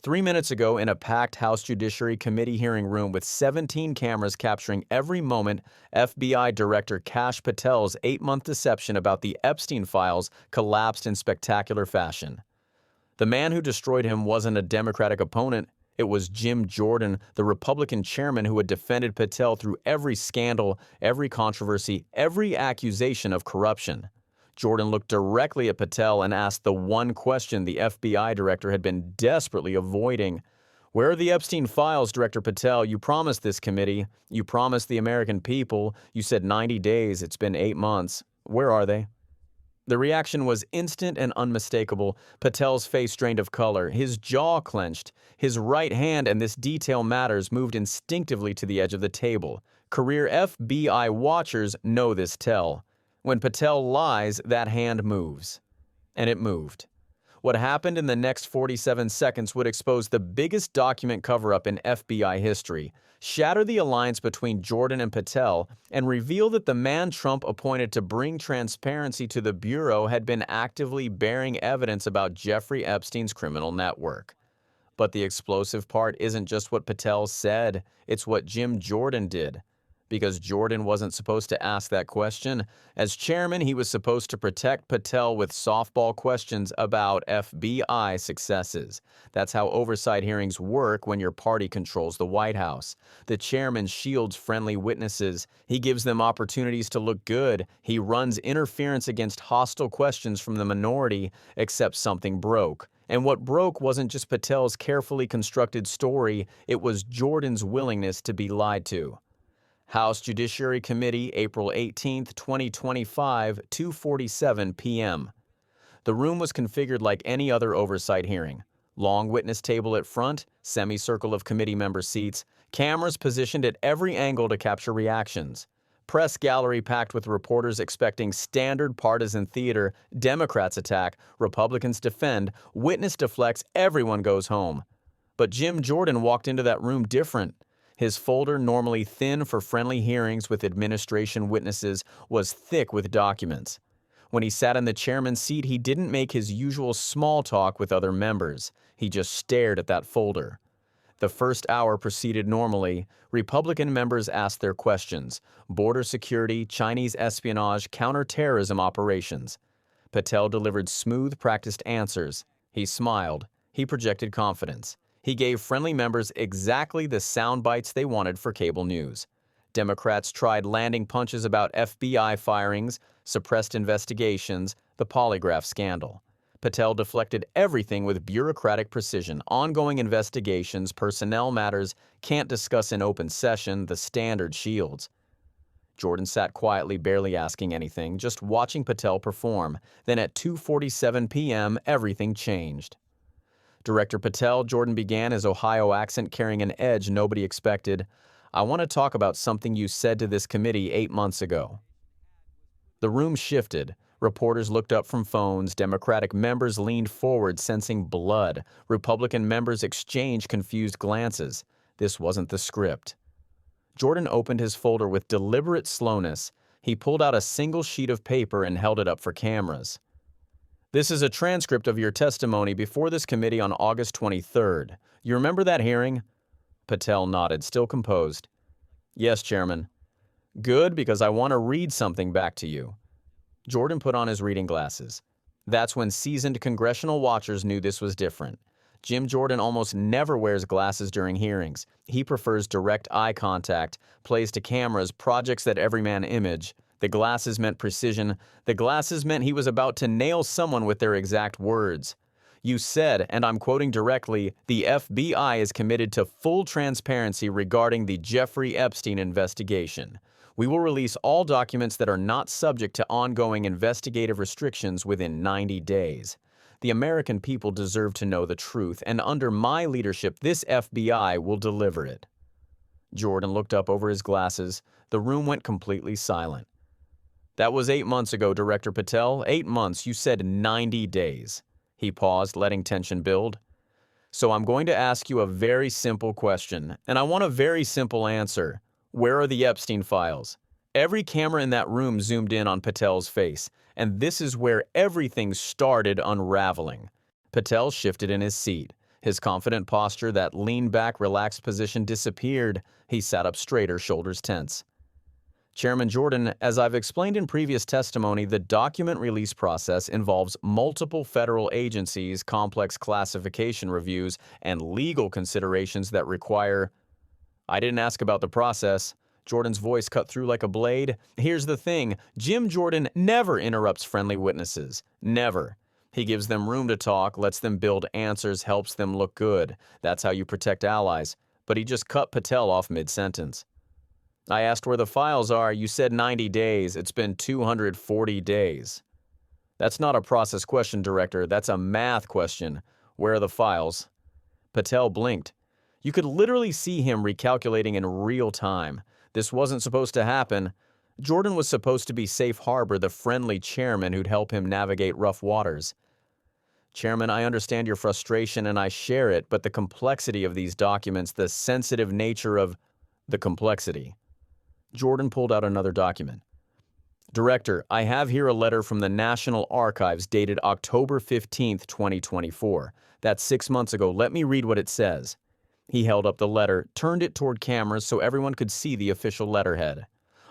3 minutes ago, in a packed House Judiciary Committee hearing room with 17 cameras capturing every moment, FBI Director Kash Patel's 8-month deception about the Epstein files collapsed in spectacular fashion. The man who destroyed him wasn't a Democratic opponent. It was Jim Jordan, the Republican chairman who had defended Patel through every scandal, every controversy, every accusation of corruption. Jordan looked directly at Patel and asked the one question the FBI director had been desperately avoiding. "Where are the Epstein files, Director Patel? You promised this committee. You promised the American people. You said 90 days. It's been 8 months. Where are they?" The reaction was instant and unmistakable. Patel's face drained of color, his jaw clenched. His right hand, and this detail matters, moved instinctively to the edge of the table. Career FBI watchers know this tell. When Patel lies, that hand moves. And it moved. What happened in the next 47 seconds would expose the biggest document cover-up in FBI history, shatter the alliance between Jordan and Patel, and reveal that the man Trump appointed to bring transparency to the Bureau had been actively bearing evidence about Jeffrey Epstein's criminal network. But the explosive part isn't just what Patel said, it's what Jim Jordan did. Because Jordan wasn't supposed to ask that question. As chairman, he was supposed to protect Patel with softball questions about FBI successes. That's how oversight hearings work when your party controls the White House. The chairman shields friendly witnesses. He gives them opportunities to look good. He runs interference against hostile questions from the minority, except something broke. And what broke wasn't just Patel's carefully constructed story, it was Jordan's willingness to be lied to. House Judiciary Committee, April 18, 2025, 2:47 p.m. The room was configured like any other oversight hearing. Long witness table at front, semicircle of committee member seats, cameras positioned at every angle to capture reactions. Press gallery packed with reporters expecting standard partisan theater. Democrats attack, Republicans defend, witness deflects, everyone goes home. But Jim Jordan walked into that room different. His folder, normally thin for friendly hearings with administration witnesses, was thick with documents. When he sat in the chairman's seat, he didn't make his usual small talk with other members. He just stared at that folder. The first hour proceeded normally. Republican members asked their questions: border security, Chinese espionage, counterterrorism operations. Patel delivered smooth, practiced answers. He smiled. He projected confidence. He gave friendly members exactly the sound bites they wanted for cable news. Democrats tried landing punches about FBI firings, suppressed investigations, the polygraph scandal. Patel deflected everything with bureaucratic precision: ongoing investigations, personnel matters, can't discuss in open session, the standard shields. Jordan sat quietly, barely asking anything, just watching Patel perform. Then at 2:47 p.m., everything changed. Director Patel, Jordan began, his Ohio accent carrying an edge nobody expected. "I want to talk about something you said to this committee 8 months ago." The room shifted. Reporters looked up from phones. Democratic members leaned forward, sensing blood. Republican members exchanged confused glances. This wasn't the script. Jordan opened his folder with deliberate slowness. He pulled out a single sheet of paper and held it up for cameras. "This is a transcript of your testimony before this committee on August 23rd. You remember that hearing?" Patel nodded, still composed. "Yes, Chairman." "Good, because I want to read something back to you." Jordan put on his reading glasses. That's when seasoned congressional watchers knew this was different. Jim Jordan almost never wears glasses during hearings. He prefers direct eye contact, plays to cameras, projects that every man image. The glasses meant precision. The glasses meant he was about to nail someone with their exact words. "You said, and I'm quoting directly, the FBI is committed to full transparency regarding the Jeffrey Epstein investigation. We will release all documents that are not subject to ongoing investigative restrictions within 90 days. The American people deserve to know the truth, and under my leadership, this FBI will deliver it." Jordan looked up over his glasses. The room went completely silent. "That was 8 months ago, Director Patel. 8 months. You said 90 days. He paused, letting tension build. "So I'm going to ask you a very simple question, and I want a very simple answer. Where are the Epstein files?" Every camera in that room zoomed in on Patel's face, and this is where everything started unraveling. Patel shifted in his seat. His confident posture, that lean-back, relaxed position disappeared. He sat up straighter, shoulders tense. Chairman Jordan, as I've explained in previous testimony, the document release process involves multiple federal agencies, complex classification reviews, and legal considerations that require— I didn't ask about the process. Jordan's voice cut through like a blade. Here's the thing, Jim Jordan never interrupts friendly witnesses. Never. He gives them room to talk, lets them build answers, helps them look good. That's how you protect allies. But he just cut Patel off mid-sentence. I asked where the files are. You said 90 days. It's been 240 days. That's not a process question, Director. That's a math question. Where are the files? Patel blinked. You could literally see him recalculating in real time. This wasn't supposed to happen. Jordan was supposed to be safe harbor, the friendly chairman who'd help him navigate rough waters. Chairman, I understand your frustration and I share it, but the complexity of these documents, the sensitive nature of the complexity. Jordan pulled out another document. Director, I have here a letter from the National Archives dated October 15th, 2024. That's 6 months ago. Let me read what it says. He held up the letter, turned it toward cameras so everyone could see the official letterhead.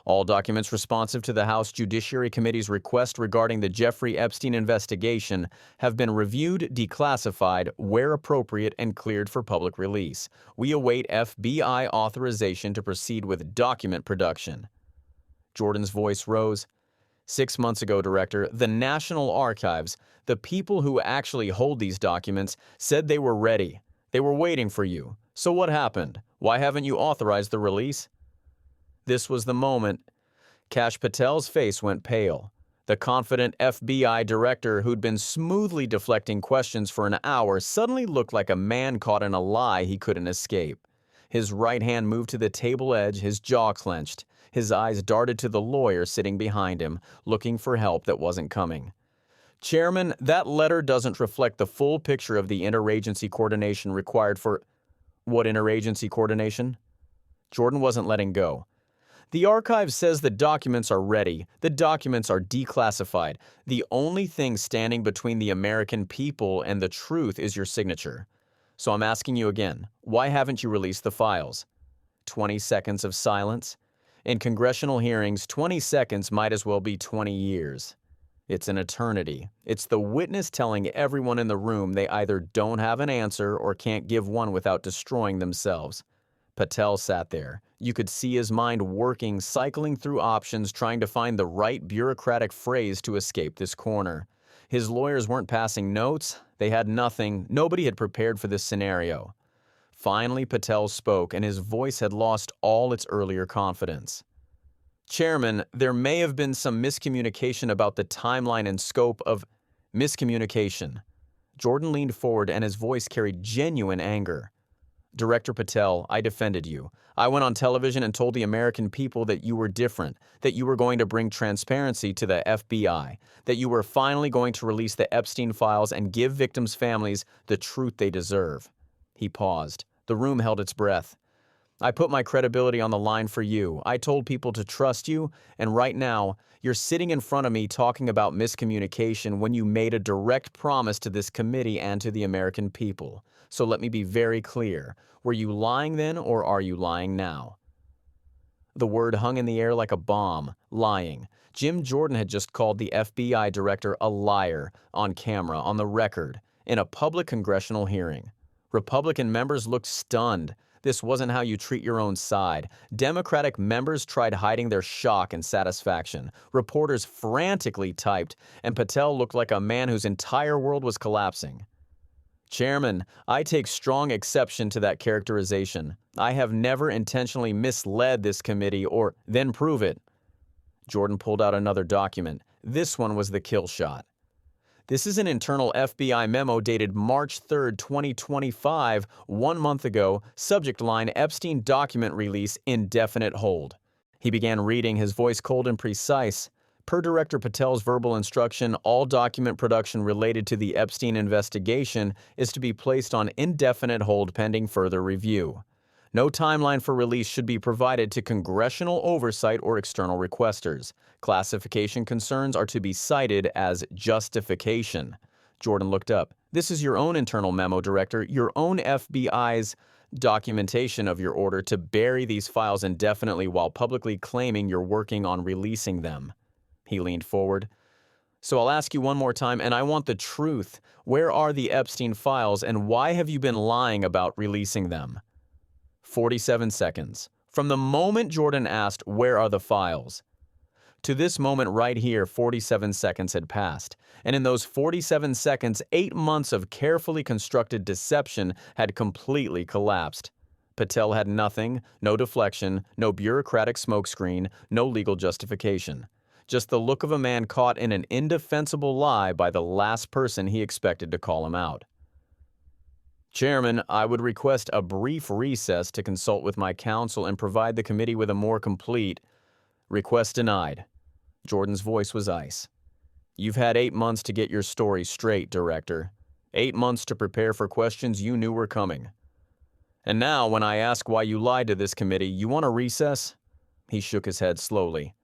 All documents responsive to the House Judiciary Committee's request regarding the Jeffrey Epstein investigation have been reviewed, declassified, where appropriate, and cleared for public release. We await FBI authorization to proceed with document production. Jordan's voice rose. 6 months ago, Director, the National Archives, the people who actually hold these documents, said they were ready. They were waiting for you. So what happened? Why haven't you authorized the release? This was the moment. Kash Patel's face went pale. The confident FBI director who'd been smoothly deflecting questions for an hour suddenly looked like a man caught in a lie he couldn't escape. His right hand moved to the table edge, his jaw clenched. His eyes darted to the lawyer sitting behind him, looking for help that wasn't coming. Chairman, that letter doesn't reflect the full picture of the interagency coordination required for— What interagency coordination? Jordan wasn't letting go. The archive says the documents are ready. The documents are declassified. The only thing standing between the American people and the truth is your signature. So I'm asking you again, why haven't you released the files? 20 seconds of silence. In congressional hearings, 20 seconds might as well be 20 years. It's an eternity. It's the witness telling everyone in the room they either don't have an answer or can't give one without destroying themselves. Patel sat there. You could see his mind working, cycling through options, trying to find the right bureaucratic phrase to escape this corner. His lawyers weren't passing notes. They had nothing. Nobody had prepared for this scenario. Finally, Patel spoke, and his voice had lost all its earlier confidence. Chairman, there may have been some miscommunication about the timeline and scope of— Miscommunication. Jordan leaned forward, and his voice carried genuine anger. Director Patel, I defended you. I went on television and told the American people that you were different, that you were going to bring transparency to the FBI, that you were finally going to release the Epstein files and give victims' families the truth they deserve. He paused. The room held its breath. I put my credibility on the line for you. I told people to trust you, and right now, you're sitting in front of me talking about miscommunication when you made a direct promise to this committee and to the American people. So let me be very clear. Were you lying then, or are you lying now? The word hung in the air like a bomb. Lying. Jim Jordan had just called the FBI director a liar, on camera, on the record, in a public congressional hearing. Republican members looked stunned. This wasn't how you treat your own side. Democratic members tried hiding their shock and satisfaction. Reporters frantically typed, and Patel looked like a man whose entire world was collapsing. Chairman, I take strong exception to that characterization. I have never intentionally misled this committee or— Then prove it. Jordan pulled out another document. This one was the kill shot. This is an internal FBI memo dated March 3, 2025, 1 month ago, subject line Epstein document release indefinite hold. He began reading, his voice cold and precise. Per Director Patel's verbal instruction, all document production related to the Epstein investigation is to be placed on indefinite hold pending further review. No timeline for release should be provided to congressional oversight or external requesters. Classification concerns are to be cited as justification. Jordan looked up. This is your own internal memo, Director, your own FBI's documentation of your order to bury these files indefinitely while publicly claiming you're working on releasing them. He leaned forward. So I'll ask you one more time, and I want the truth. Where are the Epstein files, and why have you been lying about releasing them? 47 seconds. From the moment Jordan asked, "Where are the files?" to this moment right here, 47 seconds had passed. And in those 47 seconds, 8 months of carefully constructed deception had completely collapsed. Patel had nothing, no deflection, no bureaucratic smokescreen, no legal justification. Just the look of a man caught in an indefensible lie by the last person he expected to call him out. Chairman, I would request a brief recess to consult with my counsel and provide the committee with a more complete. Request denied. Jordan's voice was ice. You've had 8 months to get your story straight, Director. 8 months to prepare for questions you knew were coming. And now, when I ask why you lied to this committee, you want a recess? He shook his head slowly.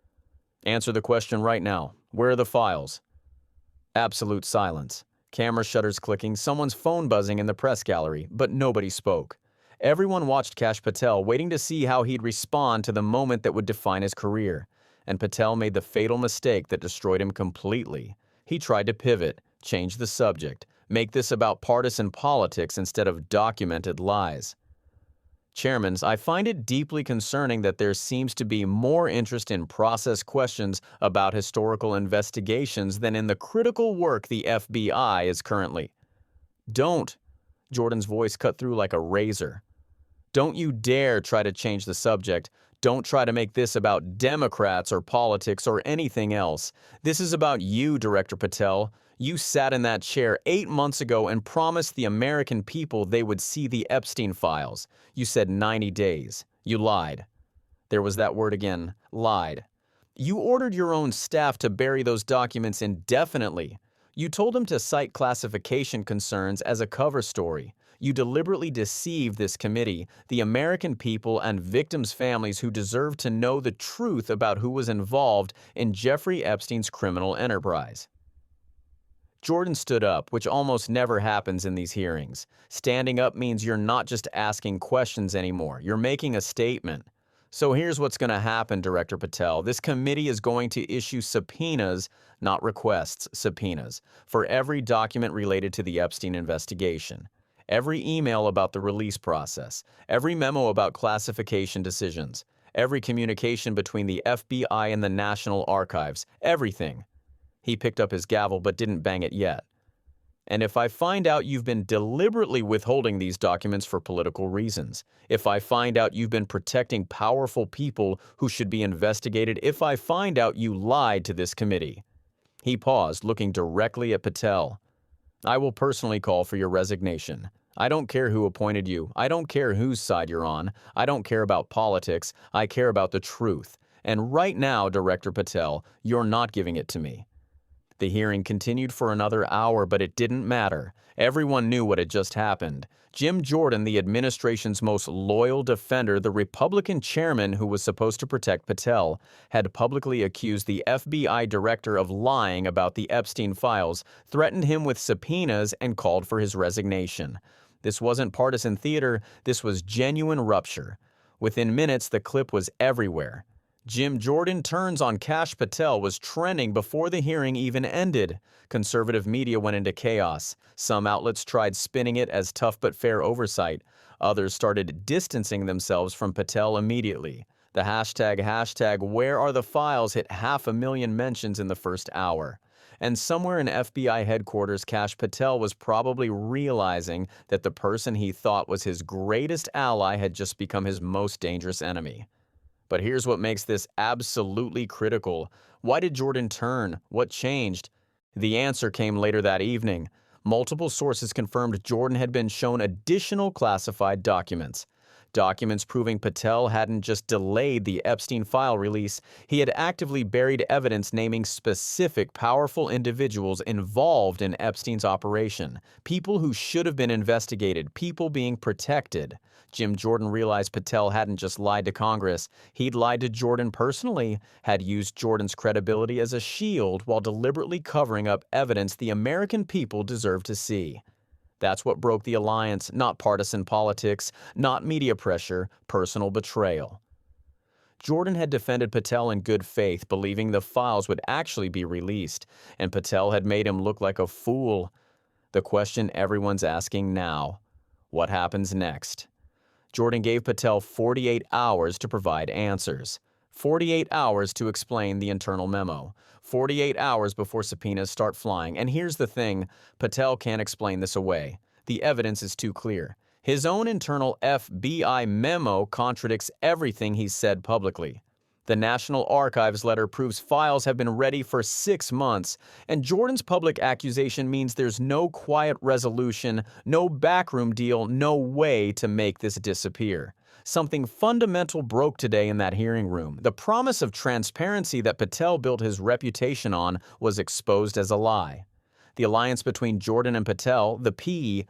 Answer the question right now. Where are the files? Absolute silence. Camera shutters clicking, someone's phone buzzing in the press gallery, but nobody spoke. Everyone watched Kash Patel, waiting to see how he'd respond to the moment that would define his career. And Patel made the fatal mistake that destroyed him completely. He tried to pivot, change the subject, make this about partisan politics instead of documented lies. Chairman, I find it deeply concerning that there seems to be more interest in process questions about historical investigations than in the critical work the FBI is currently. Don't. Jordan's voice cut through like a razor. Don't you dare try to change the subject. Don't try to make this about Democrats or politics or anything else. This is about you, Director Patel. You sat in that chair 8 months ago and promised the American people they would see the Epstein files. You said 90 days. You lied. There was that word again, lied. You ordered your own staff to bury those documents indefinitely. You told them to cite classification concerns as a cover story. You deliberately deceived this committee, the American people and victims' families who deserve to know the truth about who was involved in Jeffrey Epstein's criminal enterprise. Jordan stood up, which almost never happens in these hearings. Standing up means you're not just asking questions anymore, you're making a statement. So here's what's going to happen, Director Patel. This committee is going to issue subpoenas, not requests, subpoenas, for every document related to the Epstein investigation. Every email about the release process, every memo about classification decisions, every communication between the FBI and the National Archives, everything. He picked up his gavel but didn't bang it yet. And if I find out you've been deliberately withholding these documents for political reasons, if I find out you've been protecting powerful people who should be investigated, if I find out you lied to this committee. He paused, looking directly at Patel. I will personally call for your resignation. I don't care who appointed you. I don't care whose side you're on. I don't care about politics. I care about the truth. And right now, Director Patel, you're not giving it to me. The hearing continued for another hour, but it didn't matter. Everyone knew what had just happened. Jim Jordan, the administration's most loyal defender, the Republican chairman who was supposed to protect Patel, had publicly accused the FBI director of lying about the Epstein files, threatened him with subpoenas, and called for his resignation. This wasn't partisan theater, this was genuine rupture. Within minutes, the clip was everywhere. Jim Jordan turns on Kash Patel was trending before the hearing even ended. Conservative media went into chaos. Some outlets tried spinning it as tough but fair oversight. Others started distancing themselves from Patel immediately. The hashtag where are the files hit 500,000 mentions in the first hour. And somewhere in FBI headquarters, Kash Patel was probably realizing that the person he thought was his greatest ally had just become his most dangerous enemy. But here's what makes this absolutely critical. Why did Jordan turn? What changed? The answer came later that evening. Multiple sources confirmed Jordan had been shown additional classified documents. Documents proving Patel hadn't just delayed the Epstein file release, he had actively buried evidence naming specific powerful individuals involved in Epstein's operation, people who should have been investigated, people being protected. Jim Jordan realized Patel hadn't just lied to Congress, he'd lied to Jordan personally, had used Jordan's credibility as a shield while deliberately covering up evidence the American people deserved to see. That's what broke the alliance, not partisan politics, not media pressure, personal betrayal. Jordan had defended Patel in good faith, believing the files would actually be released, and Patel had made him look like a fool. The question everyone's asking now: what happens next? Jordan gave Patel 48 hours to provide answers. 48 hours to explain the internal memo. 48 hours before subpoenas start flying. And here's the thing, Patel can't explain this away. The evidence is too clear. His own internal FBI memo contradicts everything he's said publicly. The National Archives letter proves files have been ready for 6 months, and Jordan's public accusation means there's no quiet resolution, no backroom deal, no way to make this disappear. Something fundamental broke today in that hearing room. The promise of transparency that Patel built his reputation on was exposed as a lie. The alliance between Jordan and Patel, the P,